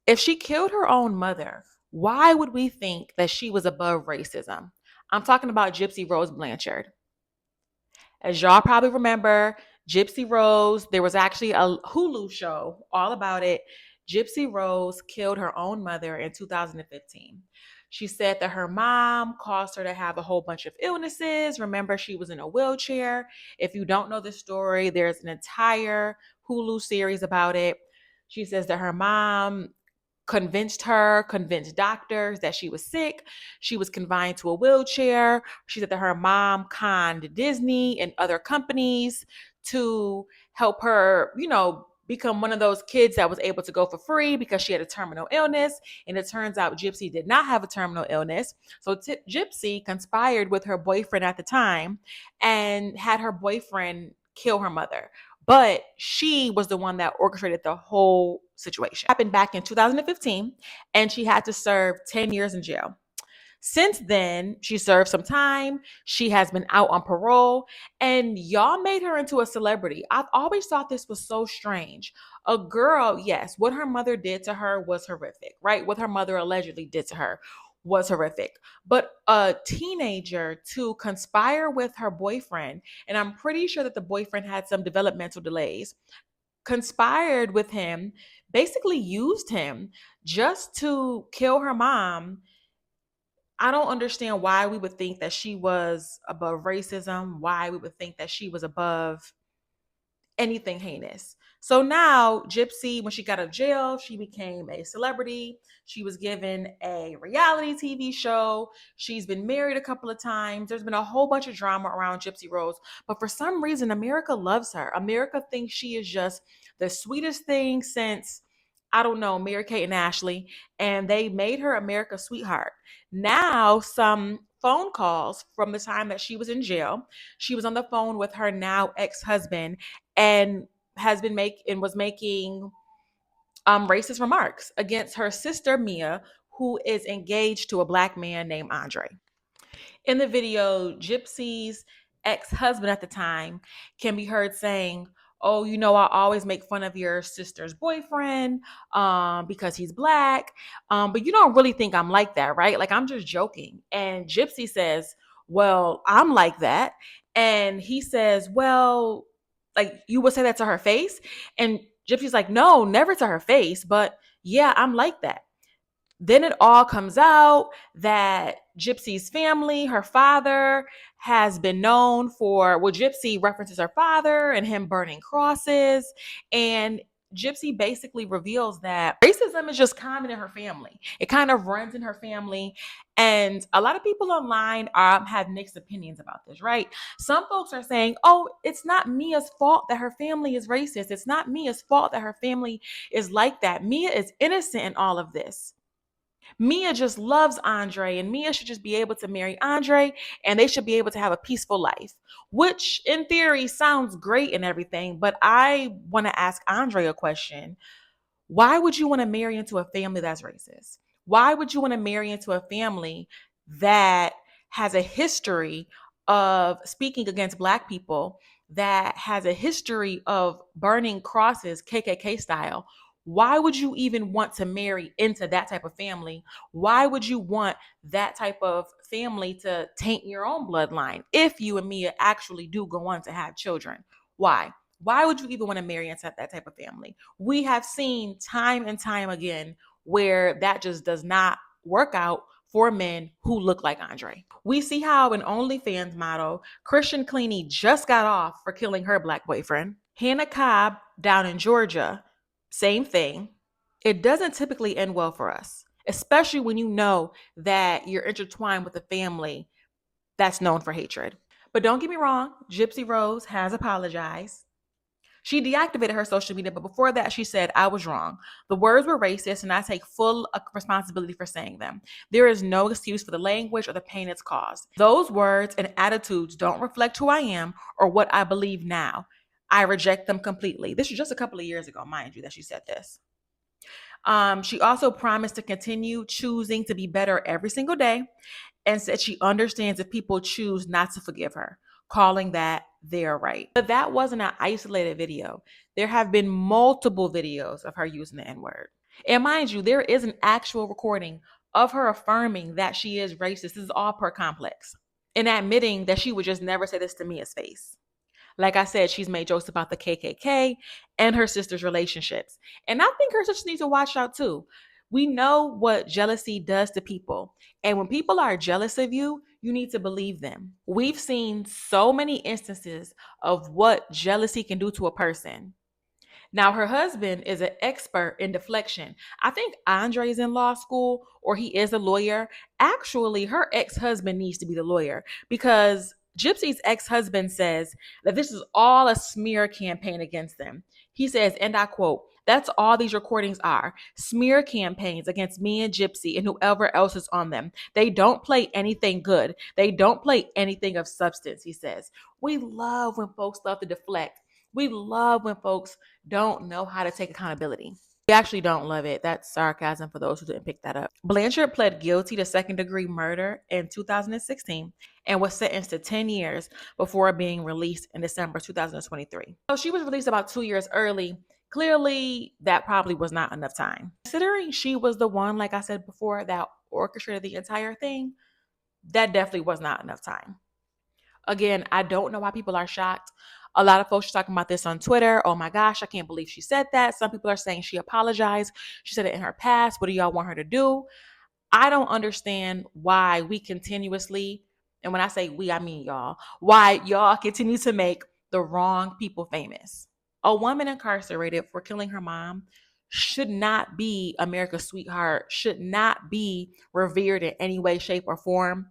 If she killed her own mother, why would we think that she was above racism? I'm talking about Gypsy Rose Blanchard. As y'all probably remember, Gypsy Rose, there was actually a Hulu show all about it. Gypsy Rose killed her own mother in 2015. She said that her mom caused her to have a whole bunch of illnesses. Remember, she was in a wheelchair. If you don't know the story, there's an entire Hulu series about it. She says that her mom convinced doctors that she was sick. She was confined to a wheelchair. She said that her mom conned Disney and other companies to help her, become one of those kids that was able to go for free because she had a terminal illness. And it turns out Gypsy did not have a terminal illness. So Gypsy conspired with her boyfriend at the time and had her boyfriend kill her mother. But she was the one that orchestrated the whole situation. It happened back in 2015, and she had to serve 10 years in jail. Since then, she served some time. She has been out on parole, and y'all made her into a celebrity. I've always thought this was so strange. A girl, yes, what her mother did to her was horrific, right? What her mother allegedly did to her was horrific. But a teenager to conspire with her boyfriend, and I'm pretty sure that the boyfriend had some developmental delays, conspired with him, basically used him just to kill her mom. I don't understand why we would think that she was above racism, why we would think that she was above anything heinous. So now, Gypsy, when she got out of jail, she became a celebrity. She was given a reality TV show. She's been married a couple of times. There's been a whole bunch of drama around Gypsy Rose. But for some reason, America loves her. America thinks she is just the sweetest thing since, I don't know, Mary Kate and Ashley. And they made her America's sweetheart. Now, some phone calls from the time that she was in jail, she was on the phone with her now ex-husband and was making racist remarks against her sister Mia, who is engaged to a black man named Andre. In the video, Gypsy's ex-husband at the time can be heard saying, "Oh, I always make fun of your sister's boyfriend because he's black, but you don't really think I'm like that, right? Like, I'm just joking." And Gypsy says, "Well, I'm like that." And he says, "Well, like, you would say that to her face?" And Gypsy's like, "No, never to her face, but yeah, I'm like that." Then it all comes out that Gypsy's family, her father, has been known for, well, Gypsy references her father and him burning crosses. And Gypsy basically reveals that racism is just common in her family. It kind of runs in her family. And a lot of people online have mixed opinions about this, right? Some folks are saying, "Oh, it's not Mia's fault that her family is racist. It's not Mia's fault that her family is like that. Mia is innocent in all of this. Mia just loves Andre, and Mia should just be able to marry Andre, and they should be able to have a peaceful life," which in theory sounds great and everything. But I want to ask Andre a question. Why would you want to marry into a family that's racist? Why would you want to marry into a family that has a history of speaking against Black people, that has a history of burning crosses, KKK style? Why would you even want to marry into that type of family? Why would you want that type of family to taint your own bloodline if you and Mia actually do go on to have children? Why? Why would you even want to marry into that type of family? We have seen time and time again where that just does not work out for men who look like Andre. We see how an OnlyFans model, Christian Cleany, just got off for killing her Black boyfriend. Hannah Cobb down in Georgia, same thing. It doesn't typically end well for us, especially when you know that you're intertwined with a family that's known for hatred. But don't get me wrong, Gypsy Rose has apologized. She deactivated her social media, but before that, she said, "I was wrong. The words were racist, and I take full responsibility for saying them. There is no excuse for the language or the pain it's caused. Those words and attitudes don't reflect who I am or what I believe now. I reject them completely." This was just a couple of years ago, mind you, that she said this. She also promised to continue choosing to be better every single day and said she understands if people choose not to forgive her, calling that their right. But that wasn't an isolated video. There have been multiple videos of her using the N-word. And mind you, there is an actual recording of her affirming that she is racist. This is all per complex. And admitting that she would just never say this to Mia's face. Like I said, she's made jokes about the KKK and her sister's relationships. And I think her sisters need to watch out too. We know what jealousy does to people. And when people are jealous of you, you need to believe them. We've seen so many instances of what jealousy can do to a person. Now, her husband is an expert in deflection. I think Andre's in law school or he is a lawyer. Actually, her ex husband needs to be the lawyer because Gypsy's ex husband says that this is all a smear campaign against them. He says, and I quote, "That's all these recordings are, smear campaigns against me and Gypsy and whoever else is on them. They don't play anything good. They don't play anything of substance," he says. We love when folks love to deflect. We love when folks don't know how to take accountability. We actually don't love it. That's sarcasm for those who didn't pick that up. Blanchard pled guilty to second-degree murder in 2016 and was sentenced to 10 years before being released in December 2023. So she was released about 2 years early. Clearly, that probably was not enough time. Considering she was the one, like I said before, that orchestrated the entire thing, that definitely was not enough time. Again, I don't know why people are shocked. A lot of folks are talking about this on Twitter. Oh my gosh, I can't believe she said that. Some people are saying she apologized. She said it in her past. What do y'all want her to do? I don't understand why we continuously, and when I say we, I mean y'all, why y'all continue to make the wrong people famous. A woman incarcerated for killing her mom should not be America's sweetheart, should not be revered in any way, shape, or form.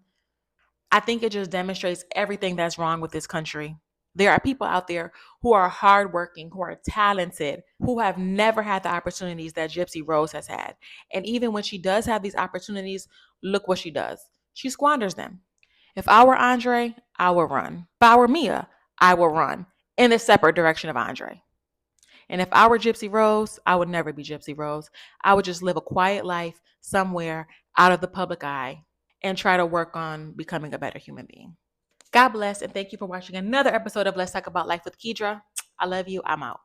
I think it just demonstrates everything that's wrong with this country. There are people out there who are hardworking, who are talented, who have never had the opportunities that Gypsy Rose has had. And even when she does have these opportunities, look what she does. She squanders them. If I were Andre, I would run. If I were Mia, I would run in the separate direction of Andre. And if I were Gypsy Rose, I would never be Gypsy Rose. I would just live a quiet life somewhere out of the public eye and try to work on becoming a better human being. God bless, and thank you for watching another episode of Let's Talk About Life with Kedra. I love you. I'm out.